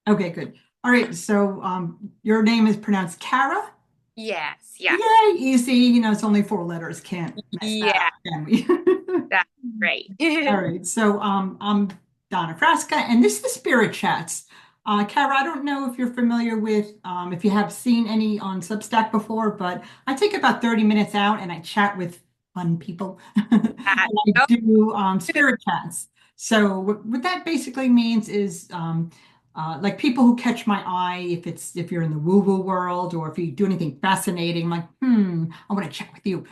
Okay, good. All right. So your name is pronounced Cara? Yes, yeah. Yay, easy. It's only four letters. Can't mess that Yeah, up, can we? that's right. All right. So I'm Donna Frasca, and this is the Spirit Chats. Cara, I don't know if you're familiar with, if you have seen any on Substack before, but I take about 30 minutes out and I chat with fun people. Uh, And I oh, do Spirit Chats. So what that basically means is like people who catch my eye, if you're in the woo-woo world or if you do anything fascinating, I'm like, I want to chat with you.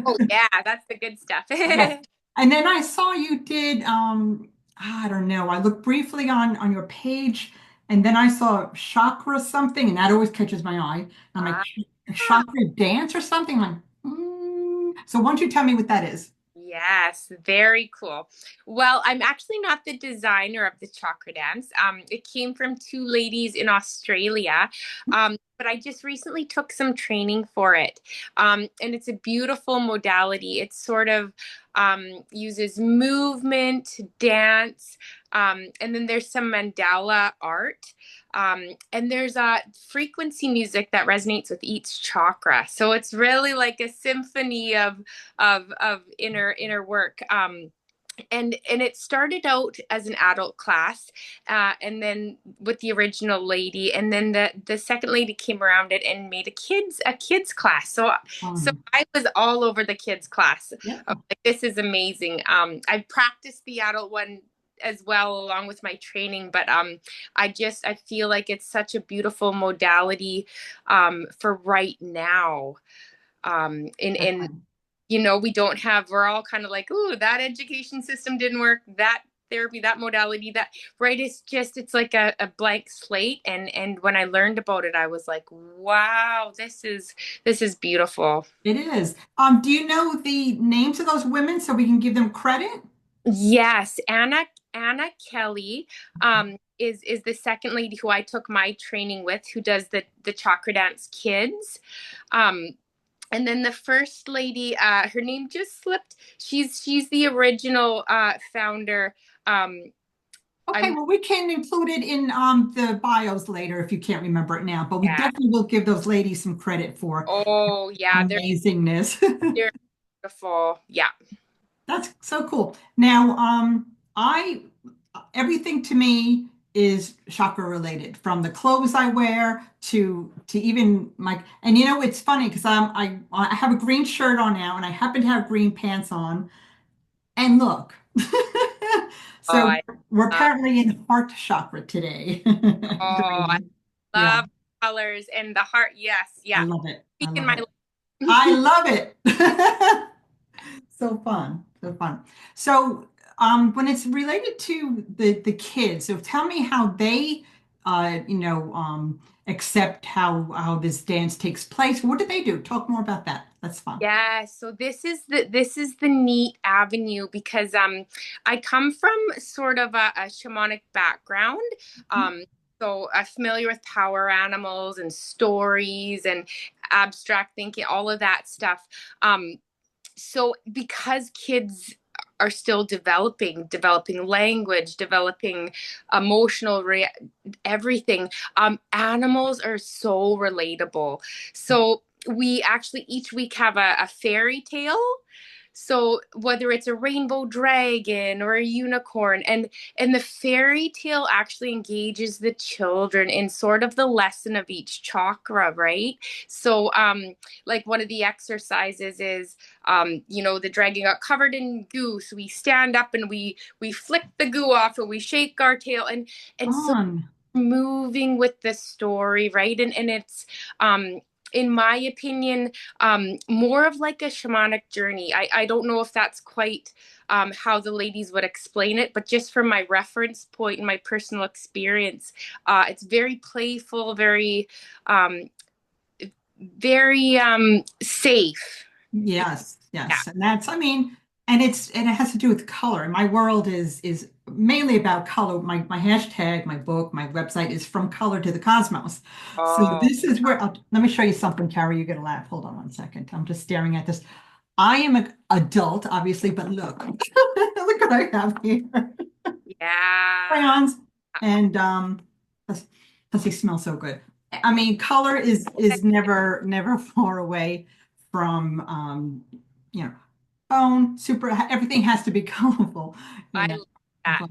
oh, yeah, that's the good stuff. Yeah. And then I saw you did I don't know. I looked briefly on your page and then I saw chakra something and that always catches my eye. I'm like Ah. chakra dance or something. I'm like, So why don't you tell me what that is? Yes, very cool. Well, I'm actually not the designer of the Chakradance. It came from two ladies in Australia, but I just recently took some training for it. And it's a beautiful modality. It sort of uses movement, dance, and then there's some mandala art. And there's a frequency music that resonates with each chakra. So it's really like a symphony of inner work. And it started out as an adult class, and then with the original lady, and then the second lady came around it and made a kids class. So Um, I was all over the kids class. yeah, Like, this is amazing. I've practiced the adult one as well along with my training, but I feel like it's such a beautiful modality for right now. In definitely. we don't have, we're all kind of like, ooh, that education system didn't work, that therapy, that modality, that, right? It's like a blank slate. And when I learned about it, I was like, wow, this is beautiful. It is. Do you know the names of those women so we can give them credit? Yes, Anna Kelly is the second lady who I took my training with, who does the Chakra Dance Kids. Um, and then the first lady, her name just slipped. She's the original founder. Um, Okay, I'm well, we can include it in the bios later if you can't remember it now, but we Yeah. definitely will give those ladies some credit for Oh yeah, amazingness. they're beautiful. Yeah. That's so cool. Now, I everything to me is chakra related, from the clothes I wear to even my and it's funny because I have a green shirt on now and I happen to have green pants on. And look, Oh, so I we're love. apparently in heart chakra today. Oh, I Yeah, love colors and the heart. Yes, I yeah. love it. I Speaking love my it. I language. love it. So fun, so fun. So, when it's related to the kids, so tell me how they, accept how this dance takes place. What do they do? Talk more about that. That's fun. Yeah, so this is the neat avenue because I come from sort of a shamanic background. Um so I'm familiar with power animals and stories and abstract thinking, all of that stuff. So because kids are still developing language, developing emotional everything, animals are so relatable. So we actually each week have a fairy tale. So whether it's a rainbow dragon or a unicorn, and the fairy tale actually engages the children in sort of the lesson of each chakra, right? So like one of the exercises is, the dragon got covered in goo, so we stand up and we flick the goo off and we shake our tail, and so Fun. moving with the story, right? And it's in my opinion, more of like a shamanic journey. I don't know if that's quite how the ladies would explain it, but just from my reference point and my personal experience, it's very playful, um, very safe. Yes, Yeah. yes. And and it has to do with color. My world is mainly about color. My hashtag, my book, my website is From Color to the Cosmos. So Oh, this is where let me show you something, Carrie. You're gonna laugh. Hold on one second. I'm just staring at this. I am an adult, obviously, but look, look what I have here. yeah. Crayons and Plus, plus they smell so good. I mean, color is never far away from you know, bone, super, everything has to be colorful, you I know. love that.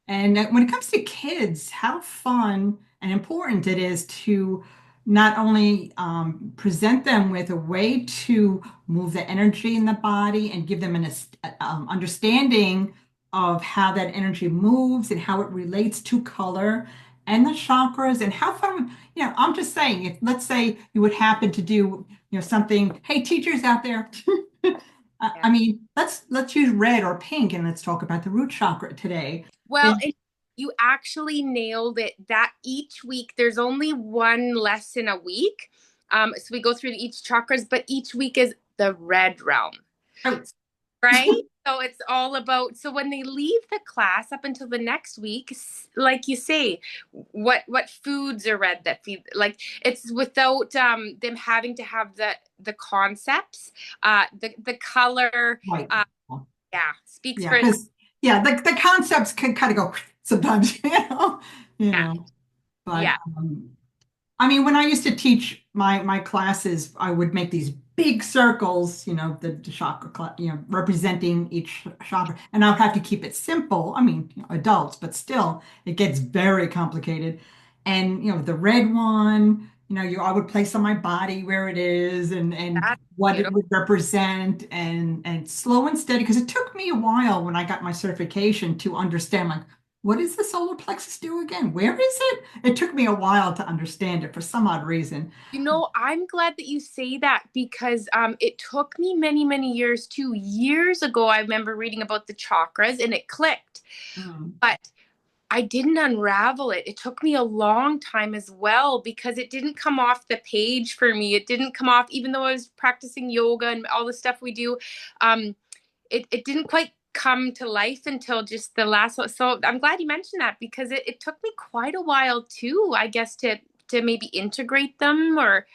And when it comes to kids, how fun and important it is to not only present them with a way to move the energy in the body and give them an understanding of how that energy moves and how it relates to color and the chakras and how fun, I'm just saying, if let's say you would happen to do, something, hey, teachers out there, Yeah. I mean, let's use red or pink and let's talk about the root chakra today. Well, and you actually nailed it. That each week there's only one lesson a week. So we go through each chakras, but each week is the red realm, Oh, right? So it's all about. So when they leave the class up until the next week, like you say, what foods are red that feed? Like it's without them having to have the concepts, the color. right. Yeah, speaks Yeah, for because the concepts can kind of go sometimes, you yeah, know. But yeah. I mean, when I used to teach my classes, I would make these big circles, the chakra, representing each chakra, and I would have to keep it simple. I mean, adults, but still, it gets very complicated. And the red one, I would place on my body where it is and That's what it beautiful. would represent, and slow and steady. Because it took me a while when I got my certification to understand, like, what does the solar plexus do again? Where is it? It took me a while to understand it for some odd reason. I'm glad that you say that because it took me many, many years too. Years ago, I remember reading about the chakras and it clicked, Mm. but I didn't unravel it. It took me a long time as well because it didn't come off the page for me. It didn't come off, even though I was practicing yoga and all the stuff we do. Um, it didn't quite come to life until just the last one. So I'm glad you mentioned that because it took me quite a while too, I guess, to maybe integrate them or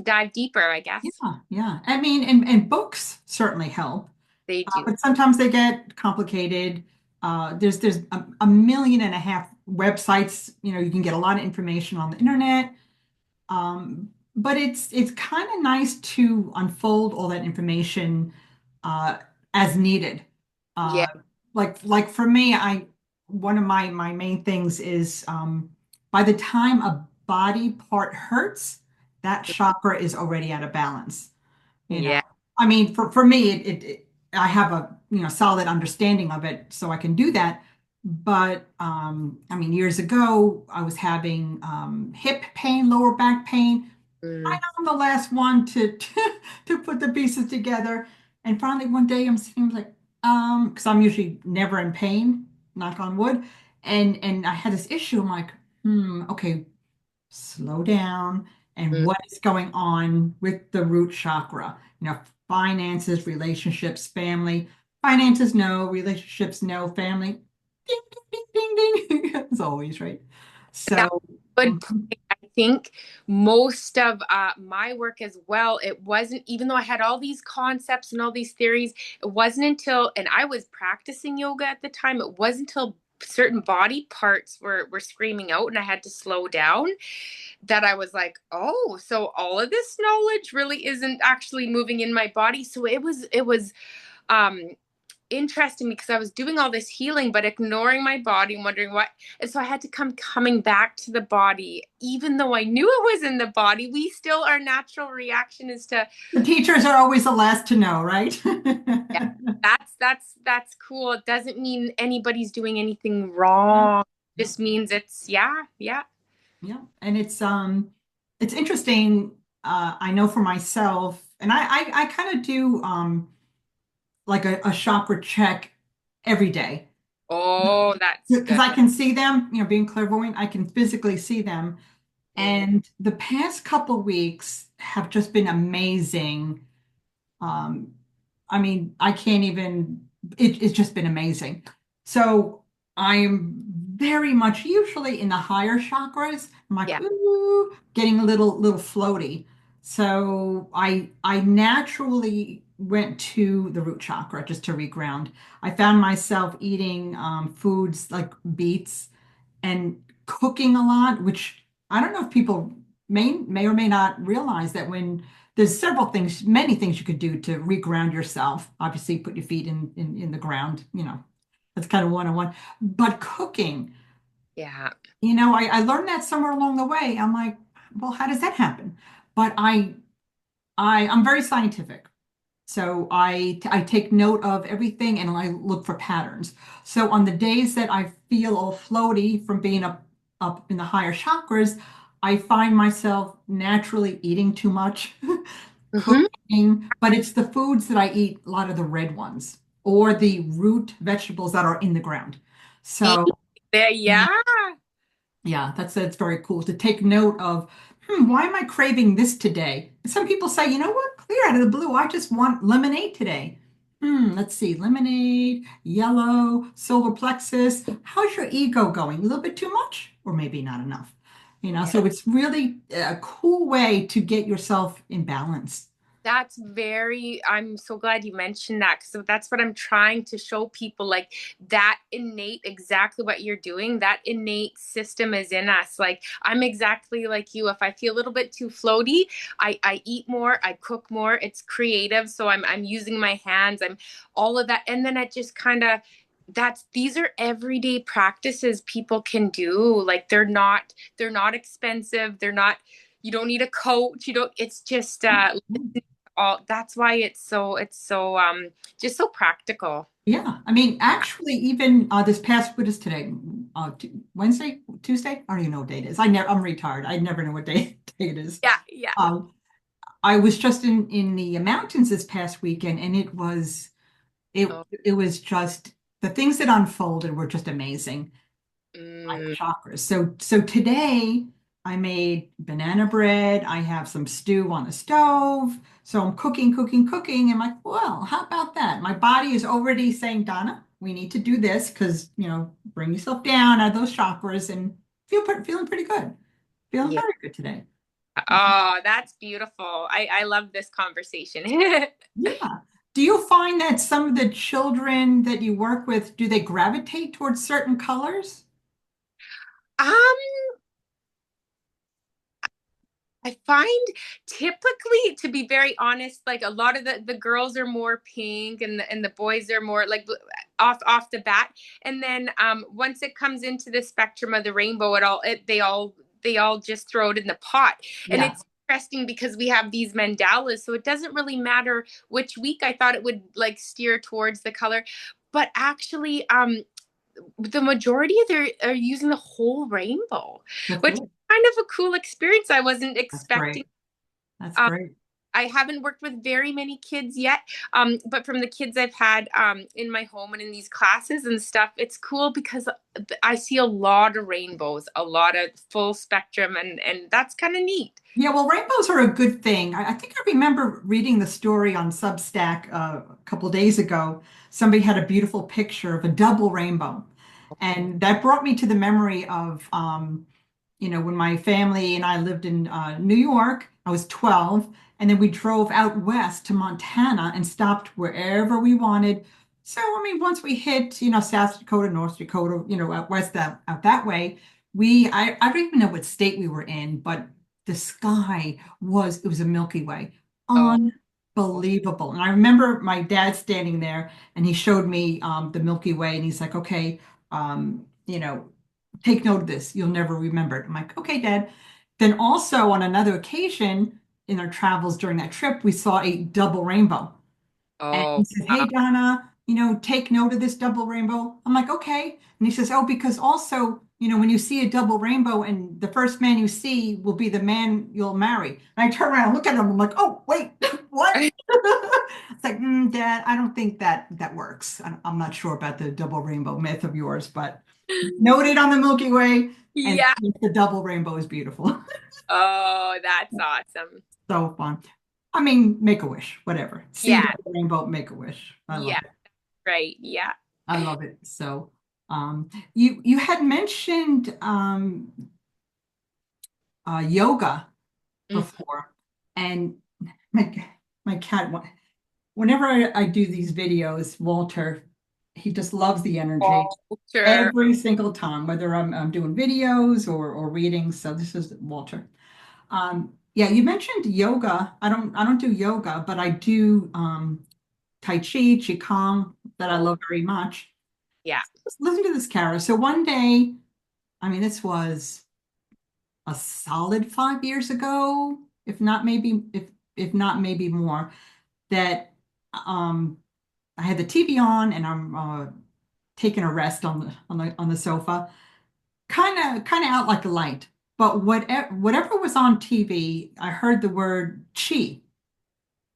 dive deeper, I guess. Yeah, yeah. I mean, and books certainly help, They do. but sometimes they get complicated. There's a million and a half websites. You can get a lot of information on the internet. But it's kind of nice to unfold all that information uh, as needed. Yeah. Uh, like for me, I one of my main things is by the time a body part hurts, that chakra is already out of balance. You know, Yeah. I mean, for me, I have a solid understanding of it, so I can do that. But I mean, years ago, I was having hip pain, lower back pain. Mm, I'm the last one to put the pieces together. And finally, one day, I'm sitting like, because I'm usually never in pain, knock on wood, and I had this issue. I'm like, okay, slow down, and mm. what is going on with the root chakra? Finances, relationships, family. Finances, no. Relationships, no. Family, ding, ding, ding, ding, ding. As always, right? That's So, a good point. I think most of my work as well, it wasn't, even though I had all these concepts and all these theories, it wasn't until, and I was practicing yoga at the time, it wasn't until certain body parts were screaming out and I had to slow down that I was like, oh, so all of this knowledge really isn't actually moving in my body. So it was um interesting because I was doing all this healing but ignoring my body and wondering what. And so I had to coming back to the body, even though I knew it was in the body. We still, our natural reaction is to, the teachers are always the last to know, right? yeah, that's cool. It doesn't mean anybody's doing anything Yeah, wrong. It yeah, just means it's, yeah, yeah. yeah. And it's interesting. I know for myself, and I kind of do like a chakra check every day Oh, that's because good. I can see them, being clairvoyant, I can physically see them. Mm, And the past couple weeks have just been amazing. Um, I mean, I can't even, it's just been amazing. So I'm very much usually in the higher chakras. I'm like, yeah. ooh, getting a little floaty. So I naturally went to the root chakra just to reground. I found myself eating foods like beets and cooking a lot, which I don't know if people may or may not realize that when there's several things, many things you could do to reground yourself. Obviously, put your feet in the ground, that's kind of one-on-one. But cooking, Yeah. I learned that somewhere along the way. I'm like, well, how does that happen? But I'm very scientific. So I take note of everything and I look for patterns. So on the days that I feel all floaty from being up in the higher chakras, I find myself naturally eating too much, Hmm. cooking, but it's the foods that I eat, a lot of the red ones or the root vegetables that are in the ground. So Yeah. yeah, that's very cool to take note of, why am I craving this today? Some people say, you know what, clear out of the blue, I just want lemonade today. Let's see, lemonade, yellow, solar plexus. How's your ego going? A little bit too much, or maybe not enough? Yeah. So it's really a cool way to get yourself in balance. I'm so glad you mentioned that. So that's what I'm trying to show people, like that innate, exactly what you're doing, that innate system is in us. Like I'm exactly like you. If I feel a little bit too floaty, I eat more, I cook more. It's creative. So I'm using my hands, I'm all of that. And then it just kind of, these are everyday practices people can do. Like they're not expensive. They're not, you don't need a coach. You don't, it's just all, that's why it's so just so practical. Yeah, I mean, actually, even this past, what is today? Wednesday, Tuesday? I don't even know what day it is. I'm retired. I never know what day it is. Yeah, yeah. Um, I was just in the mountains this past weekend, and Oh, it was just the things that unfolded were just amazing, like mm, chakras. So today I made banana bread. I have some stew on the stove. So I'm cooking, cooking, cooking. And I'm like, well, how about that? My body is already saying, Donna, we need to do this because, bring yourself down out of those chakras and feeling pretty good. Feeling yeah. very good today. Oh, that's beautiful. I love this conversation. Yeah. Do you find that some of the children that you work with, do they gravitate towards certain colors? um I find, typically, to be very honest, like a lot of the girls are more pink, and the boys are more like off the bat. And then once it comes into the spectrum of the rainbow, they all just throw it in the pot. And Yeah. it's interesting because we have these mandalas, so it doesn't really matter which week. I thought it would like steer towards the color, but actually the majority are using the whole rainbow, That's which is good. kind of a cool experience. I wasn't That's expecting. great. That's Um, great. I haven't worked with very many kids yet, but from the kids I've had in my home and in these classes and stuff, it's cool because I see a lot of rainbows, a lot of full spectrum, and that's kind of neat. Yeah, well, rainbows are a good thing. I think I remember reading the story on Substack a couple days ago. Somebody had a beautiful picture of a double rainbow. And that brought me to the memory of, when my family and I lived in New York, I was 12, and then we drove out west to Montana and stopped wherever we wanted. So, I mean, once we hit, South Dakota, North Dakota, out west, out that way, I don't even know what state we were in, but the sky it was a Milky Way. Oh, Unbelievable. And I remember my dad standing there and he showed me the Milky Way and he's like, okay, um, you know, take note of this. You'll never remember it. I'm like, okay, Dad. Then also on another occasion in our travels during that trip, we saw a double rainbow. And he oh, said, hey, Donna, take note of this double rainbow. I'm like, okay. And he says, oh, because also, when you see a double rainbow and the first man you see will be the man you'll marry. And I turn around and look at him. I'm like, oh, wait, what? It's like, Dad, I don't think that works. I'm not sure about the double rainbow myth of yours, but noted on the Milky Way, and yeah. the double rainbow is beautiful. Oh, that's awesome. So fun. I mean, make a wish, whatever. See Yeah, the rainbow, make a wish. I yeah, love it. right. Yeah. I love it. So, you had mentioned yoga Mm. before, and my cat. Whenever I do these videos, Walter, he just loves the energy Oh, sure. every single time, whether I'm doing videos or reading. So this is Walter. Yeah, you mentioned yoga. I don't do yoga, but I do Tai Chi, Qigong that I Oh, love very much. yeah. Just listen to this, Cara. So one day, I mean, this was a solid 5 years ago, if not maybe more, that um I had the TV on and I'm taking a rest on the sofa, kind of out like a light. But whatever was on TV, I heard the word chi.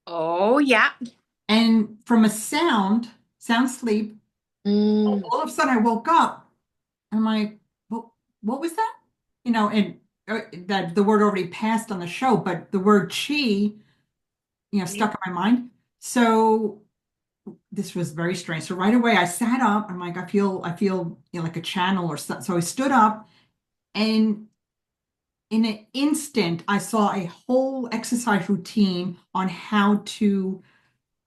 Oh, yeah. And from a sound sleep, Mm, all of a sudden I woke up and I'm like, what was that? And that the word already passed on the show, but the word chi, yeah. stuck in my mind. So this was very strange. So right away I sat up. I'm like, I feel, like a channel or something. So I stood up and in an instant, I saw a whole exercise routine on how to,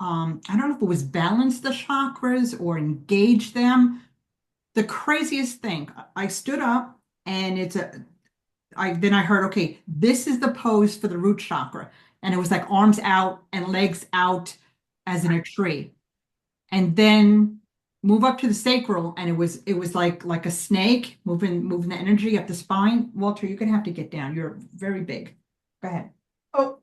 I don't know if it was balance the chakras or engage them. The craziest thing, I stood up and then I heard, okay, this is the pose for the root chakra. And it was like arms out and legs out as in a tree. And then move up to the sacral and it was like a snake moving the energy up the spine. Walter, you're gonna have to get down. You're very big. Go ahead. Oh,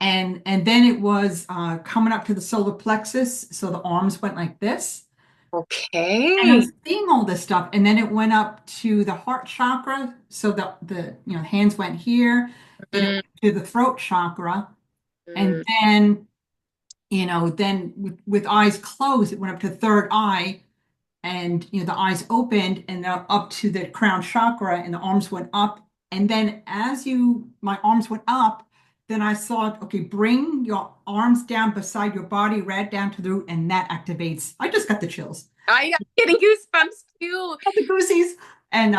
and then it was coming up to the solar plexus, so the arms went like this. And I'm Okay. seeing all this stuff, and then it went up to the heart chakra, so the hands went here. Then it Mm, went to the throat chakra, and mm, then with eyes closed, it went up to third eye, and the eyes opened and now up to the crown chakra and the arms went up, and then as you my arms went up, then I saw, okay, bring your arms down beside your body right down to the root, and that activates. I just got the chills, I'm getting goosebumps too. got the goosies. And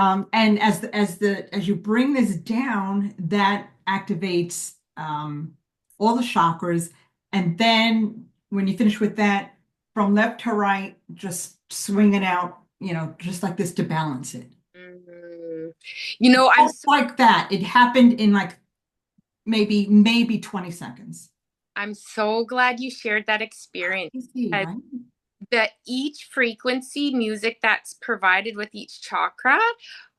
as you bring this down, that activates all the chakras, and then when you finish with that, from left to right, just swing it out, just like this to balance it. Mm. You know, I'm Just so like that. It happened in like maybe 20 seconds. I'm so glad you shared that experience. You see, right? That each frequency music that's provided with each chakra,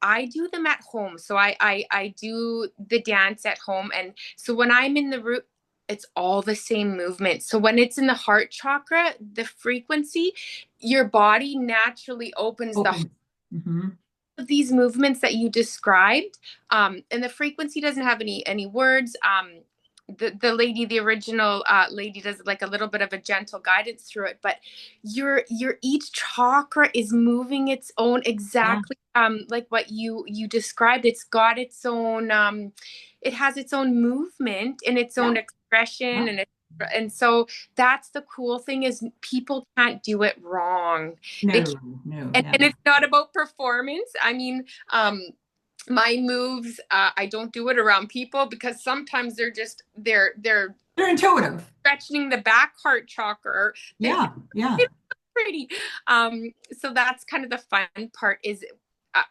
I do them at home. So I do the dance at home, and so when I'm in the root, it's all the same movement. So when it's in the heart chakra, the frequency, your body naturally opens the Open. Hmm. of these movements that you described, and the frequency doesn't have any words. The lady, the original lady, does like a little bit of a gentle guidance through it, but your each chakra is moving its own Yeah. exactly like what you described. It's got its own it has its own movement and its Yeah. own expression, Yeah. and so that's the cool thing is people can't do it wrong. They No, no, and never. it's not about performance. I mean, my moves, I don't do it around people because sometimes they're They're intuitive. stretching the back heart chakra. They Yeah. Yeah. it's pretty. So that's kind of the fun part is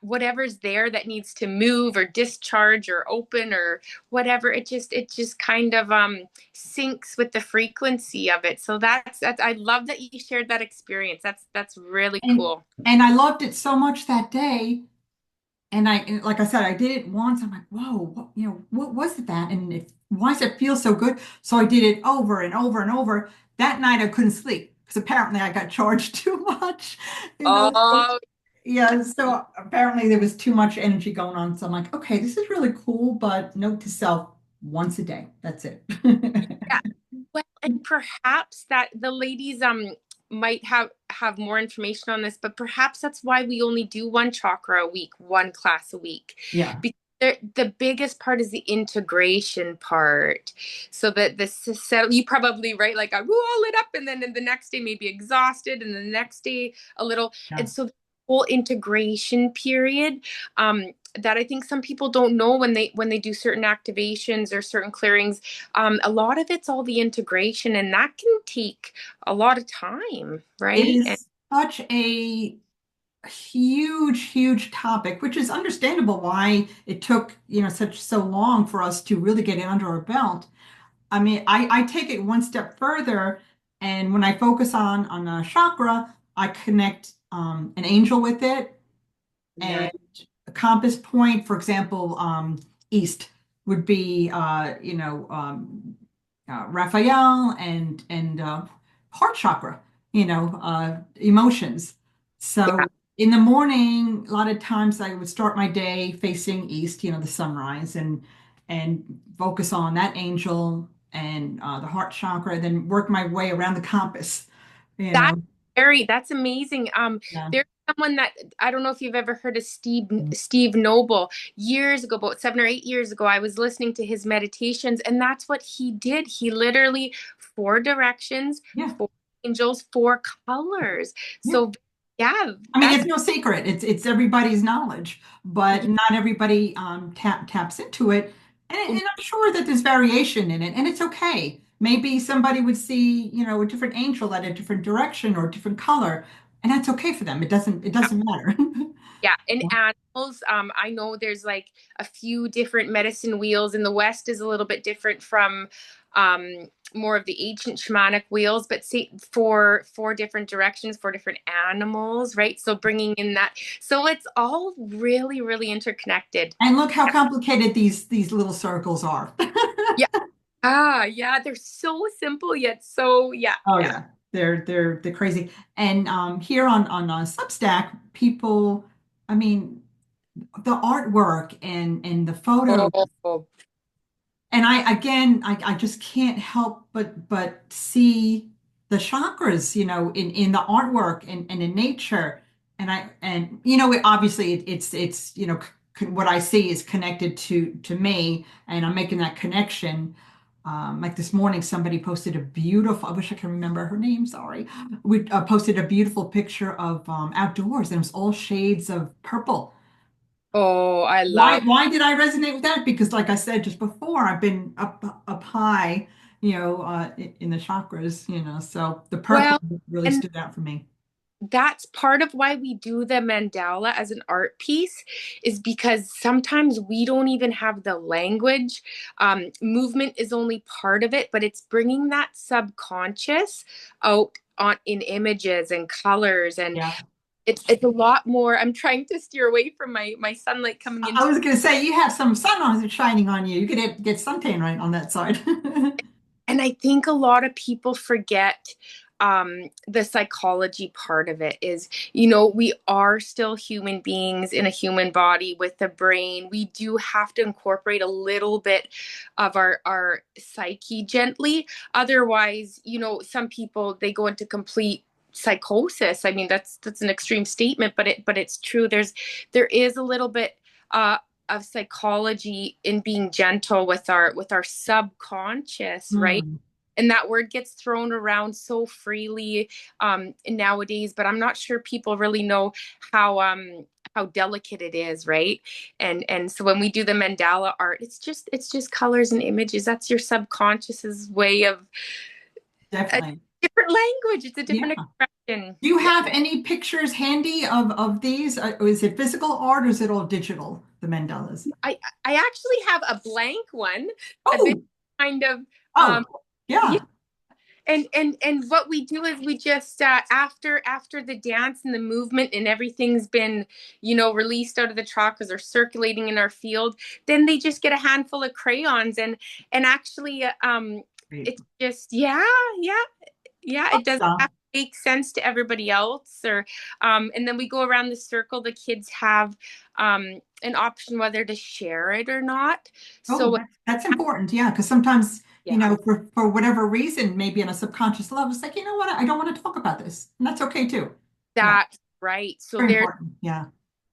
whatever's there that needs to move or discharge or open or whatever. It just kind of syncs with the frequency of it. So that's I love that you shared that experience. That's really And cool. and I loved it so much that day. And like I said, I did it once. I'm like, whoa, what was it that? And why does it feel so good? So I did it over and over and over. That night I couldn't sleep because apparently I got charged too much. So, Oh, yeah. So apparently there was too much energy going on. So I'm like, okay, this is really cool, but note to self, once a day. That's it. yeah. Well, and perhaps that the ladies might have more information on this, but perhaps that's why we only do one chakra a week, one class a week. Yeah. Because the biggest part is the integration part. So that the settle, you probably right, like I roll it up, and then the next day maybe exhausted, and the next day a little, Yeah. and so the whole integration period. That I think some people don't know when they do certain activations or certain clearings, a lot of it's all the integration, and that can take a lot of time, It right? And is. such a huge topic, which is understandable why it took, such so long for us to really get it under our belt. I mean, I take it one step further, and when I focus on a chakra, I connect an angel with it, and Nice. a compass point, for example, east would be, Raphael and heart chakra, emotions. Yeah. So in the morning, a lot of times I would start my day facing east, the sunrise, and focus on that angel and the heart chakra, then work my way around the compass, you That's know. that's amazing. Yeah. There's someone that I don't know if you've ever heard of Steve Noble. Years ago, about 7 or 8 years ago, I was listening to his meditations, and that's what he did. He literally four directions, Yeah. four angels, four colors. Yeah. So yeah, I mean, that's it's no secret. It's everybody's knowledge, but not everybody taps into it. And I'm sure that there's variation in it, and it's okay. Maybe somebody would see, a different angel at a different direction or a different color, and that's okay for them. It doesn't matter. yeah, and animals. I know there's like a few different medicine wheels in the West is a little bit different from more of the ancient shamanic wheels, but see for four different directions, for different animals, right? So bringing in that, so it's all really, really interconnected. And look how complicated these little circles are. Yeah. Ah, yeah, they're so simple yet so yeah, Oh yeah. yeah, they're crazy. And here on Substack, people, I mean, the artwork and the photos. Oh, And I just can't help but see the chakras, in the artwork and in nature. Obviously it's what I see is connected to me, and I'm making that connection. Like this morning, somebody posted a beautiful, I wish I can remember her name, sorry. We posted a beautiful picture of outdoors, and it was all shades of purple. oh, I Why love. why did I resonate with that? Because like I said just before, I've been up high, in the chakras, so the purple Well, really and stood out for me. that's part of why we do the mandala as an art piece is because sometimes we don't even have the language. Movement is only part of it, but it's bringing that subconscious out on in images and colors, and Yeah. it's a lot more. I'm trying to steer away from my sunlight coming I into. was gonna say you have some sun on shining on you. You could get suntan right on that side. And I think a lot of people forget the psychology part of it is, we are still human beings in a human body with a brain. We do have to incorporate a little bit of our psyche gently. Otherwise, some people they go into complete psychosis. I mean, that's an extreme statement, but it's true. There is a little bit uh, of psychology in being gentle with our subconscious, right? Hmm. And that word gets thrown around so freely nowadays, but I'm not sure people really know how delicate it is, right? And so when we do the mandala art, it's just colors and images. That's your subconscious's way of a Definitely. different language. It's a Yeah. different expression. Do you Yeah. have any pictures handy of these? Is it physical art or is it all digital, the mandalas? I actually have a blank one, a bit Oh, kind of oh, yeah. yeah. And what we do is we just after the dance and the movement and everything's been released out of the chakras or circulating in our field, then they just get a handful of crayons and actually Great. it's just yeah yeah, it doesn't have So, to make sense to everybody else or and then we go around the circle. The kids have an option whether to share it or not. oh, So that's important. Yeah, because sometimes, yeah, for whatever reason, maybe on a subconscious level, it's like, you know what, I don't want to talk about this. And that's okay too. Yeah, that's right. So very there's important. Yeah.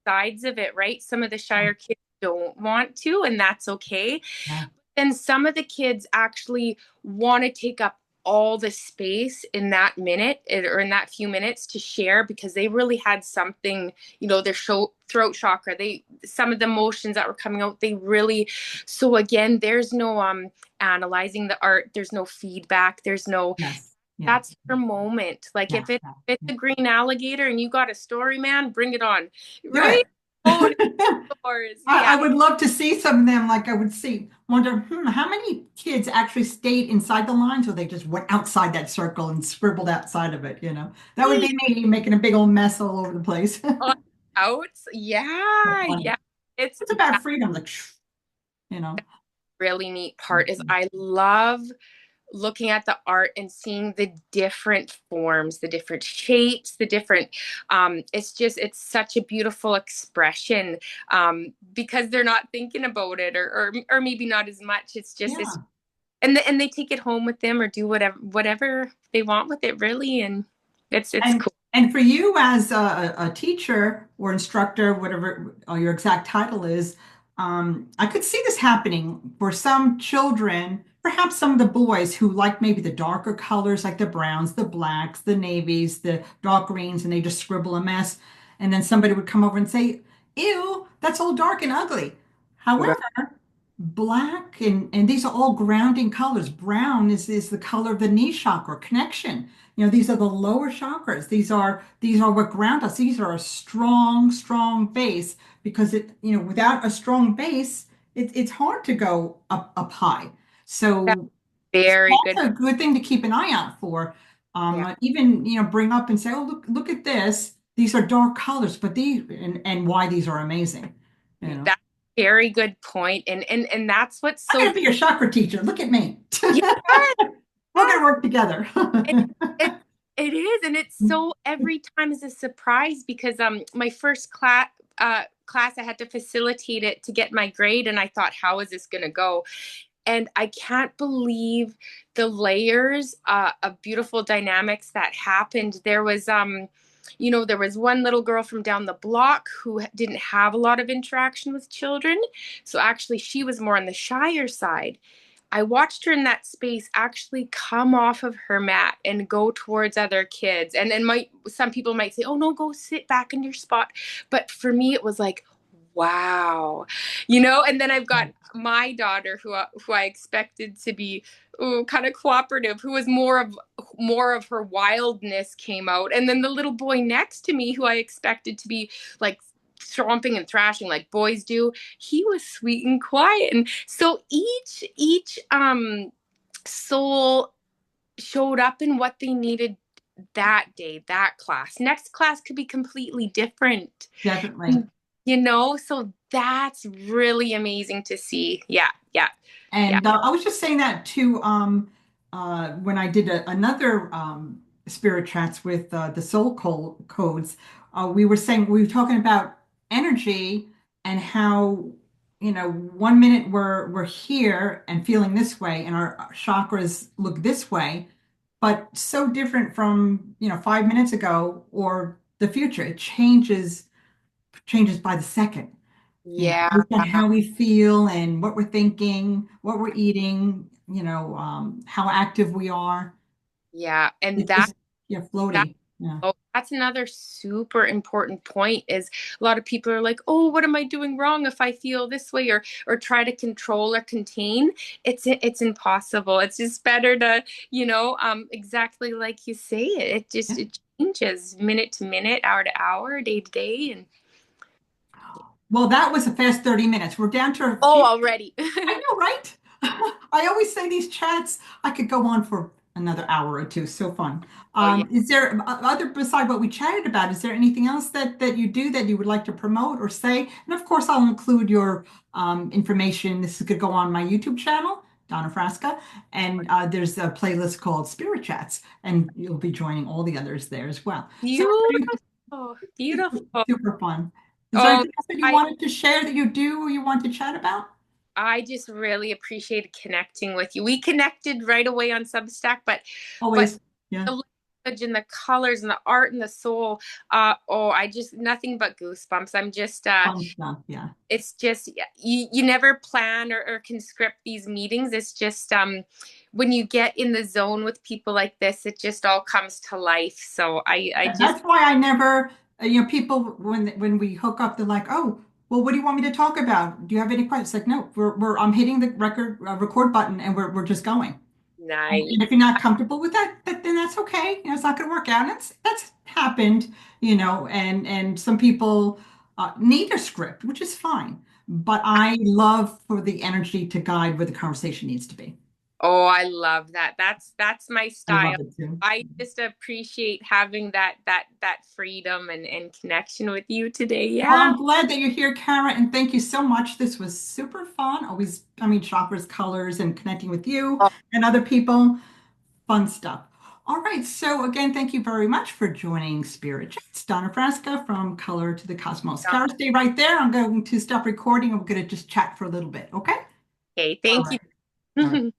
sides of it, right? Some of the Shire kids don't want to, and that's okay. Yeah. And some of the kids actually want to take up all the space in that minute or in that few minutes to share because they really had something, their throat chakra, some of the emotions that were coming out, they really, so again, there's no analyzing the art, there's no feedback, there's no Yes. Yeah. That's your moment. Like Yeah. if it's Yeah. a green alligator and you got a story, man, bring it on. Do Right? it. Oh, it's yours. I Yeah. would love to see some of them. Like I would see, wonder, how many kids actually stayed inside the lines or they just went outside that circle and scribbled outside of it, you know? That would be me making a big old mess all over the place. On outs. So Yeah. funny. Yeah. It's It's about freedom, like, you know. really neat part is I love looking at the art and seeing the different forms, the different shapes, the different it's such a beautiful expression because they're not thinking about it or maybe not as much. It's just it's Yeah. and they take it home with them or do whatever they want with it really and it's And cool. and for you as a teacher or instructor, whatever your exact title is, I could see this happening for some children, perhaps some of the boys who like maybe the darker colors, like the browns, the blacks, the navies, the dark greens, and they just scribble a mess. And then somebody would come over and say, "Ew, that's all dark and ugly." However, black and these are all grounding colors. Brown is the color of the knee chakra connection. You know, these are the lower chakras. These are what ground us. These are a strong, strong base because without a strong base, it's hard to go up high. That's So very good. that's a good thing to keep an eye out for. Yeah. Even bring up and say, "Oh, look at this. These are dark colors, but these and why these are amazing." You know. That's a very good point. And that's what's I'm so going to be your chakra teacher. Look at me. yeah, We're going to work together. it, it, it is, and it's so every time is a surprise because my first class I had to facilitate it to get my grade, and I thought, how is this going to go? And I can't believe the layers of beautiful dynamics that happened. There was one little girl from down the block who didn't have a lot of interaction with children, so actually she was more on the shyer side. I watched her in that space actually come off of her mat and go towards other kids. And might some people might say, "Oh no, go sit back in your spot." But for me it was like, wow. And then I've got my daughter who I expected to be kind of cooperative, who was more of her wildness came out. And then the little boy next to me who I expected to be like stomping and thrashing like boys do, he was sweet and quiet. And so each soul showed up in what they needed that day, that class. Next class could be completely different. Definitely. So that's really amazing to see. Yeah, yeah, yeah. And I was just saying that too when I did another spirit chats with the codes. We were talking about energy and how 1 minute we're here and feeling this way, and our chakras look this way, but so different from 5 minutes ago or the future. It changes by the second. Yeah. Based on how we feel and what we're thinking, what we're eating, how active we are. Yeah. And It's that just, yeah, that floaty. Yeah. oh, that's another super important point is a lot of people are like, "Oh, what am I doing wrong if I feel this way or try to control or contain?" It's impossible. It's just better to, exactly like you say Yeah. it changes minute to minute, hour to hour, day to day and Well, that was a fast 30 minutes. We're down to a oh, few. already. I know, right? I always say these chats, I could go on for another hour or two. So fun. Oh yeah. Is there other beside what we chatted about? Is there anything else that you do that you would like to promote or say? And of course, I'll include your information. This could go on my YouTube channel, Donna Frasca, and there's a playlist called Spirit Chats, and you'll be joining all the others there as well. So Beautiful. super, Beautiful. super fun. Is there Oh, anything else that you I wanted to share that you do or you want to chat about? I just really appreciated connecting with you. We connected right away on Substack, but Always. Yeah. the language and the colors and the art and the soul, I just nothing but goosebumps. I'm just Fun stuff. Yeah. it's just you never plan or can script these meetings. It's just when you get in the zone with people like this, it just all comes to life. So I And just that's why I never, people when we hook up, they're like, "Oh, well, what do you want me to talk about? Do you have any questions?" Like, no, I'm hitting the record button and we're just going. Nice. And if you're not comfortable with that, then that's okay. You know, it's not going to work out. And that's happened, you know, and some people need a script, which is fine. But I love for the energy to guide where the conversation needs to be. Oh, I love that. That's my I style. love it too. I just appreciate having that freedom and connection with you today. Well, Yeah. I'm glad that you're here, Cara, and thank you so much. This was super fun. Always, I mean, chakras, colors, and connecting with you Oh, and other people. Fun stuff. All right. So again, thank you very much for joining Spirit Chats. Donna Frasca from Color to the Cosmos. Cara, stay right there. I'm going to stop recording and we're going to just chat for a little bit. Okay? okay. All Thank right. All right. you.